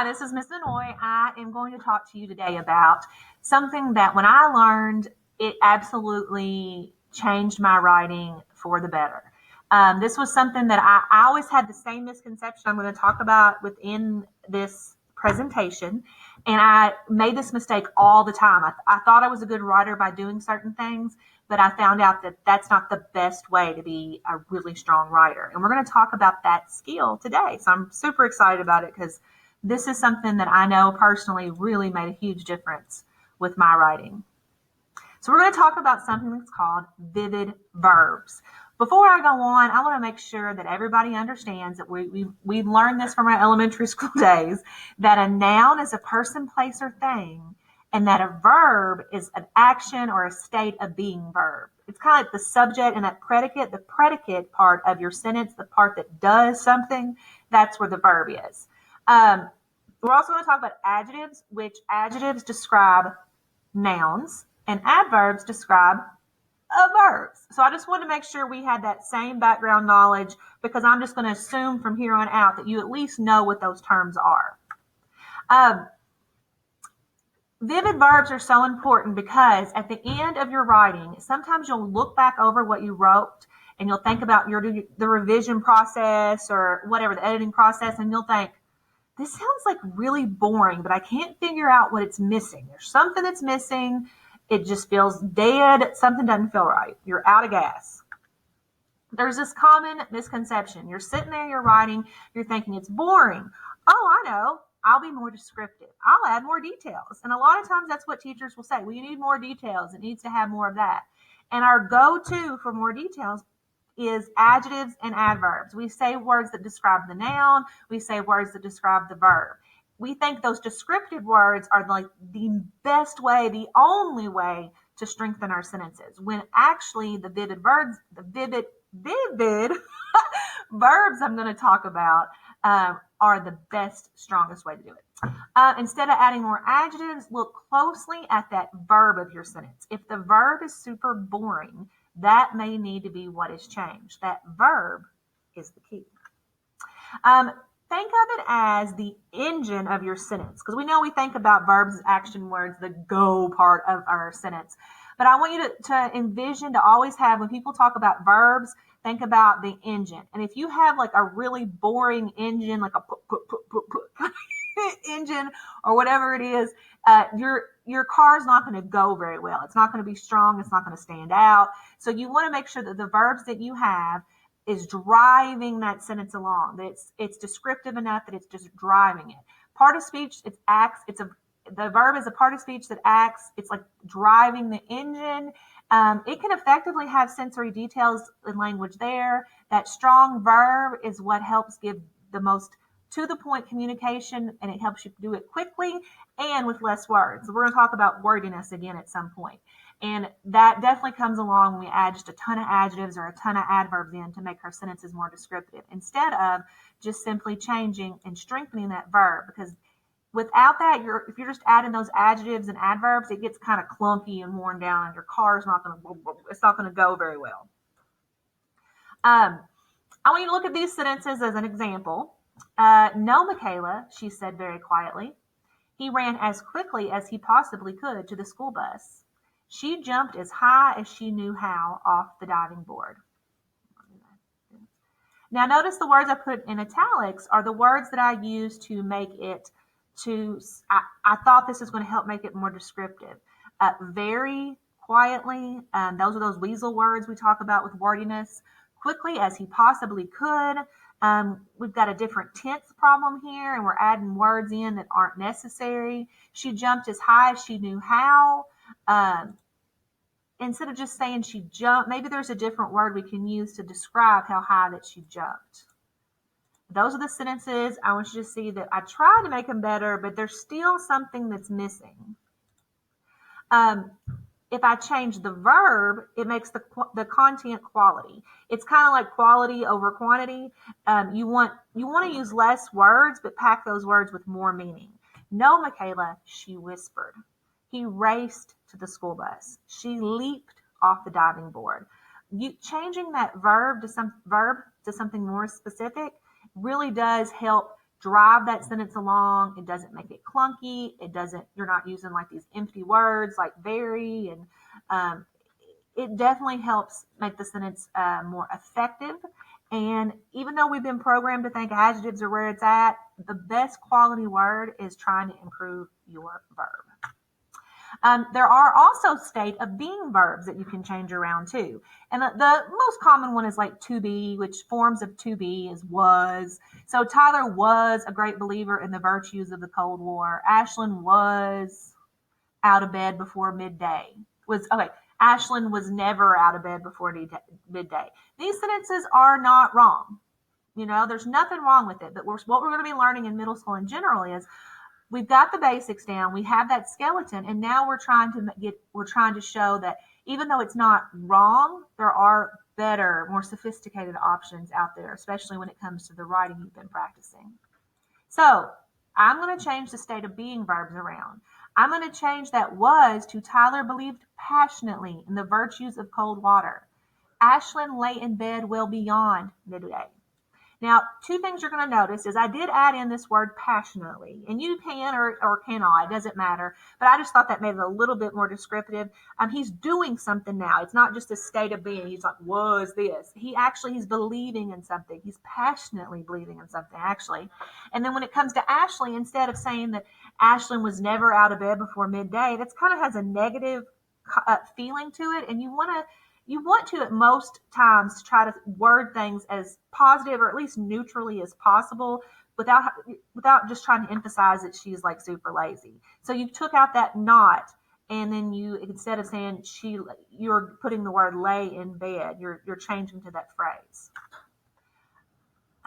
Hi, this is Miss Vanoy. I am going to talk to you today about something that when I learned, it absolutely changed my writing for the better. This was something that I always had the same misconception I'm going to talk about within this presentation. And I made this mistake all the time. I thought I was a good writer by doing certain things, but I found out that that's not the best way to be a really strong writer. And we're going to talk about that skill today. So I'm super excited about it because this is something that I know personally really made a huge difference with my writing. So we're going to talk about something that's called vivid verbs. Before I go on, I want to make sure that everybody understands that we've learned this from our elementary school days, that a noun is a person, place, or thing, and that a verb is an action or a state of being verb. It's kind of like the subject and that predicate, the predicate part of your sentence, the part that does something, that's where the verb is. We're also going to talk about adjectives, which adjectives describe nouns and adverbs describe verbs. So I just wanted to make sure we had that same background knowledge because I'm just going to assume from here on out that you at least know what those terms are. Vivid verbs are so important because at the end of your writing, sometimes you'll look back over what you wrote and you'll think about the revision process or whatever, the editing process, and you'll think, this sounds like really boring, but I can't figure out what it's missing. There's something that's missing. It just feels dead. Something doesn't feel right. You're out of gas. There's this common misconception. You're sitting there, you're writing, you're thinking it's boring. Oh, I know. I'll be more descriptive. I'll add more details. And a lot of times that's what teachers will say. Well, you need more details. It needs to have more of that. And our go-to for more details is adjectives and adverbs. We say words that describe the noun. We say words that describe the verb. We think those descriptive words are like the best way, the only way to strengthen our sentences, when actually the vivid verbs I'm going to talk about are the best, strongest way to do it. Instead of adding more adjectives, look closely at that verb of your sentence. If the verb is super boring, that may need to be what is changed. That verb is the key. Think of it as the engine of your sentence, because we know we think about verbs as action words, the go part of our sentence. But I want you to envision, to always have, when people talk about verbs, think about the engine. And if you have like a really boring engine, like a engine or whatever it is, your car is not going to go very well. It's not going to be strong. It's not going to stand out. So you want to make sure that the verbs that you have is driving that sentence along, that it's descriptive enough that it's just driving it. Part of speech, it acts. The verb is a part of speech that acts. It's like driving the engine. It can effectively have sensory details in language there. That strong verb is what helps give the most to the point communication, and it helps you do it quickly and with less words. We're going to talk about wordiness again at some point. And that definitely comes along when we add just a ton of adjectives or a ton of adverbs in to make our sentences more descriptive, instead of just simply changing and strengthening that verb. Because without that, if you're just adding those adjectives and adverbs, it gets kind of clunky and worn down, and your car's not going to go very well. I want you to look at these sentences as an example. No, Michaela, she said very quietly. He ran as quickly as he possibly could to the school bus. She jumped as high as she knew how off the diving board. Now notice the words I put in italics are the words that I use to make it I thought this is going to help make it more descriptive. Very quietly, those are those weasel words we talk about with wordiness. Quickly as he possibly could. We've got a different tense problem here, and we're adding words in that aren't necessary. She jumped as high as she knew how. Instead of just saying she jumped, maybe there's a different word we can use to describe how high that she jumped. Those are the sentences. I want you to see that I tried to make them better, but there's still something that's missing. If I change the verb, it makes the content quality. It's kind of like quality over quantity. You want to use less words, but pack those words with more meaning. No, Michaela, she whispered. He raced to the school bus. She leaped off the diving board. Changing that verb to something more specific really does help drive that sentence along. It doesn't make it clunky. You're not using like these empty words like very, and it definitely helps make the sentence more effective. And even though we've been programmed to think adjectives are where it's at, the best quality word is trying to improve your verb. There are also state of being verbs that you can change around too. And the most common one is like to be, which forms of to be is was. So Tyler was a great believer in the virtues of the Cold War. Ashlyn was out of bed before midday. Ashlyn was never out of bed before midday. These sentences are not wrong. There's nothing wrong with it. But what we're going to be learning in middle school in general is we've got the basics down. We have that skeleton, and now we're trying to show that even though it's not wrong, there are better, more sophisticated options out there, especially when it comes to the writing you've been practicing. So I'm going to change the state of being verbs around. I'm going to change that was to Tyler believed passionately in the virtues of cold water. Ashlyn lay in bed well beyond midday. Now, two things you're going to notice is I did add in this word passionately, and you can or cannot, it doesn't matter, but I just thought that made it a little bit more descriptive. He's doing something now. It's not just a state of being. He's like, was this. He's believing in something. He's passionately believing in something, actually. And then when it comes to Ashley, instead of saying that Ashlyn was never out of bed before midday, that's kind of has a negative feeling to it, and you want to at most times to try to word things as positive or at least neutrally as possible without just trying to emphasize that she's like super lazy. So you took out that not, and then you, instead of saying you're putting the word lay in bed, you're changing to that phrase.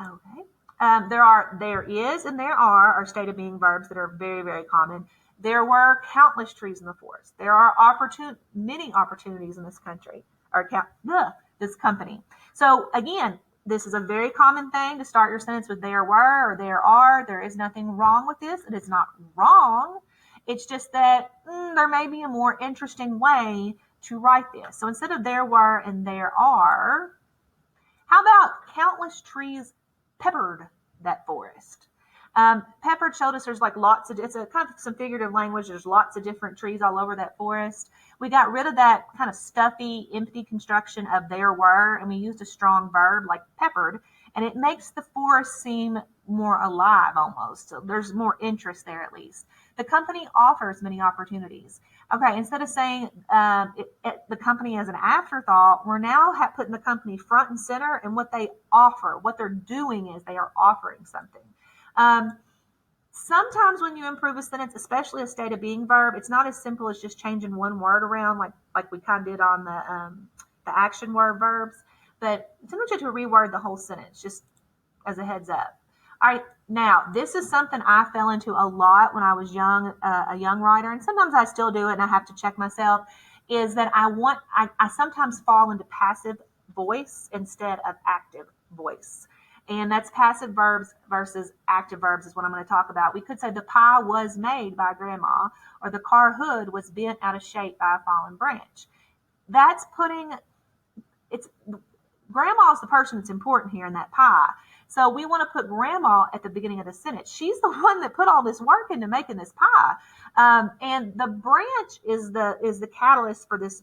Okay. There is and there are state of being verbs that are very, very common. There were countless trees in the forest. There are many opportunities in this country. This company. So again, this is a very common thing to start your sentence with there were or there are. There is nothing wrong with this. It is not wrong. It's just that there may be a more interesting way to write this. So instead of there were and there are, how about countless trees peppered that forest? Peppered showed us there's like it's a kind of some figurative language. There's lots of different trees all over that forest. We got rid of that kind of stuffy, empty construction of there were, and we used a strong verb like peppered, and it makes the forest seem more alive almost. So there's more interest there at least. The company offers many opportunities. Okay, instead of saying the company as an afterthought, we're now putting the company front and center, and what they offer, what they're doing is they are offering something. Sometimes when you improve a sentence, especially a state of being verb, it's not as simple as just changing one word around like we kind of did on the action word verbs, but sometimes you have to reword the whole sentence, just as a heads up. All right, now this is something I fell into a lot when I was young, a young writer, and sometimes I still do it and I have to check myself, is that I sometimes fall into passive voice instead of active voice. And that's passive verbs versus active verbs is what I'm going to talk about. We could say the pie was made by grandma, or the car hood was bent out of shape by a fallen branch. Grandma's the person that's important here in that pie. So we want to put grandma at the beginning of the sentence. She's the one that put all this work into making this pie. And the branch is the catalyst for this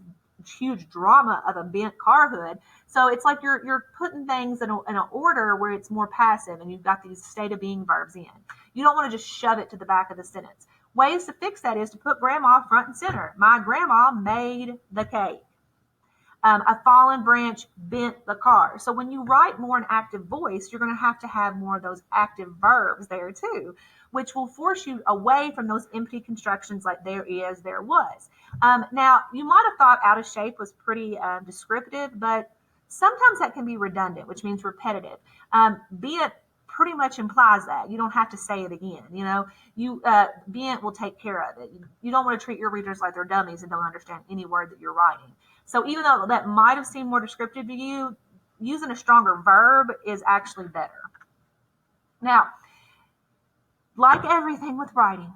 huge drama of a bent car hood. So it's like you're putting things in an order where it's more passive, and you've got these state of being verbs in. You don't want to just shove it to the back of the sentence. Ways to fix that is to put grandma front and center. My grandma made the cake. A fallen branch bent the car. So when you write more in active voice, you're going to have more of those active verbs there too, which will force you away from those empty constructions like there is, there was. Now, you might have thought out of shape was pretty descriptive, but sometimes that can be redundant, which means repetitive. Bent pretty much implies that. You don't have to say it again. Bent will take care of it. You don't want to treat your readers like they're dummies and don't understand any word that you're writing. So even though that might have seemed more descriptive to you, using a stronger verb is actually better. Now, like everything with writing,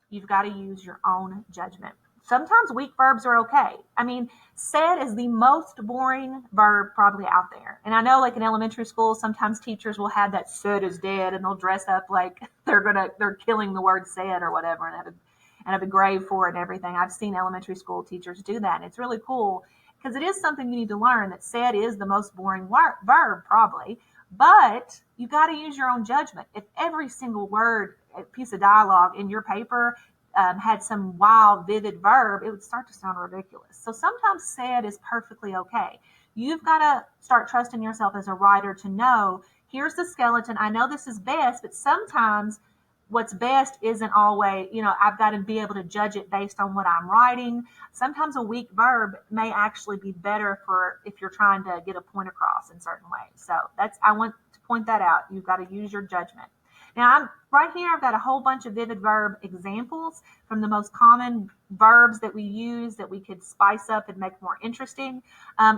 you've got to use your own judgment. Sometimes weak verbs are okay. I mean, said is the most boring verb probably out there. And I know like in elementary school, sometimes teachers will have that said is dead and they'll dress up like they're killing the word said or whatever and have a grave for it and everything. I've seen elementary school teachers do that. And it's really cool because it is something you need to learn that said is the most boring verb probably, but you got to use your own judgment. If every single word, piece of dialogue in your paper had some wild, vivid verb, it would start to sound ridiculous. So sometimes said is perfectly okay. You've got to start trusting yourself as a writer to know here's the skeleton. I know this is best, but sometimes what's best isn't always, I've got to be able to judge it based on what I'm writing. Sometimes a weak verb may actually be better for if you're trying to get a point across in certain ways. So I want to point that out. You've got to use your judgment. Now, I'm right here. I've got a whole bunch of vivid verb examples from the most common verbs that we use that we could spice up and make more interesting. I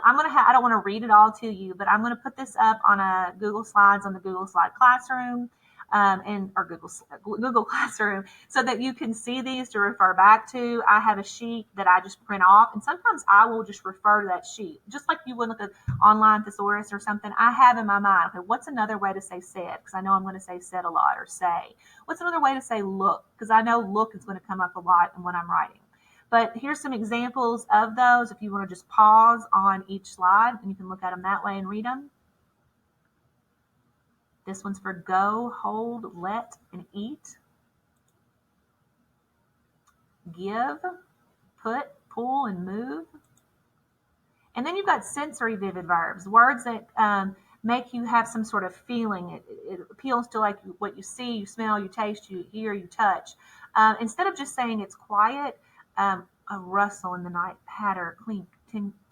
don't want to read it all to you, but I'm going to put this up on a Google Slides on the Google Slide Classroom. Or Google Classroom, so that you can see these to refer back to. I have a sheet that I just print off, and sometimes I will just refer to that sheet, just like you would look at online thesaurus or something. I have in my mind, okay, what's another way to say said? Because I know I'm going to say said a lot, or say. What's another way to say look? Because I know look is going to come up a lot when I'm writing. But here's some examples of those if you want to just pause on each slide, and you can look at them that way and read them. This one's for go, hold, let, and eat. Give, put, pull, and move. And then you've got sensory vivid verbs, words that make you have some sort of feeling. It appeals to like what you see, you smell, you taste, you hear, you touch. Instead of just saying it's quiet, a rustle in the night, patter, clink,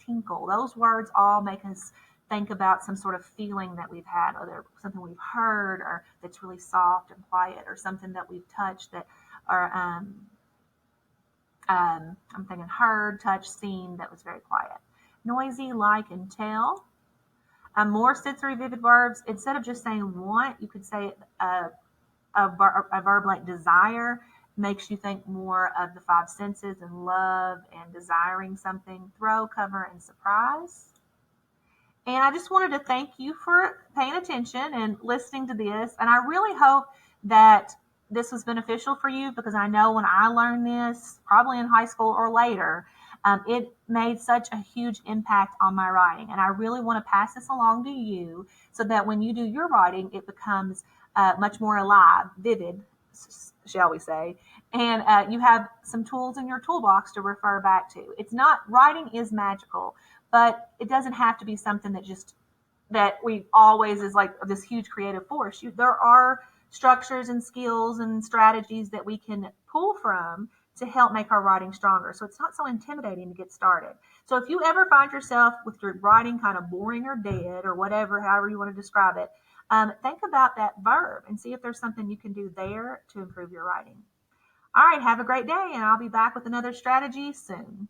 tinkle. Those words all make us think about some sort of feeling that we've had, or something we've heard, or that's really soft and quiet, or something that we've touched that, or I'm thinking heard, touched, seen that was very quiet. Noisy, like, and tell. More sensory vivid verbs. Instead of just saying want, you could say a verb like desire makes you think more of the five senses and love and desiring something. Throw, cover, and surprise. And I just wanted to thank you for paying attention and listening to this. And I really hope that this was beneficial for you, because I know when I learned this, probably in high school or later, it made such a huge impact on my writing. And I really want to pass this along to you so that when you do your writing, it becomes much more alive, vivid, shall we say. And you have some tools in your toolbox to refer back to. It's not, writing is magical, but it doesn't have to be something that we always is like this huge creative force. There are structures and skills and strategies that we can pull from to help make our writing stronger. So it's not so intimidating to get started. So if you ever find yourself with your writing kind of boring or dead or whatever, however you want to describe it, think about that verb and see if there's something you can do there to improve your writing. All right, have a great day, and I'll be back with another strategy soon.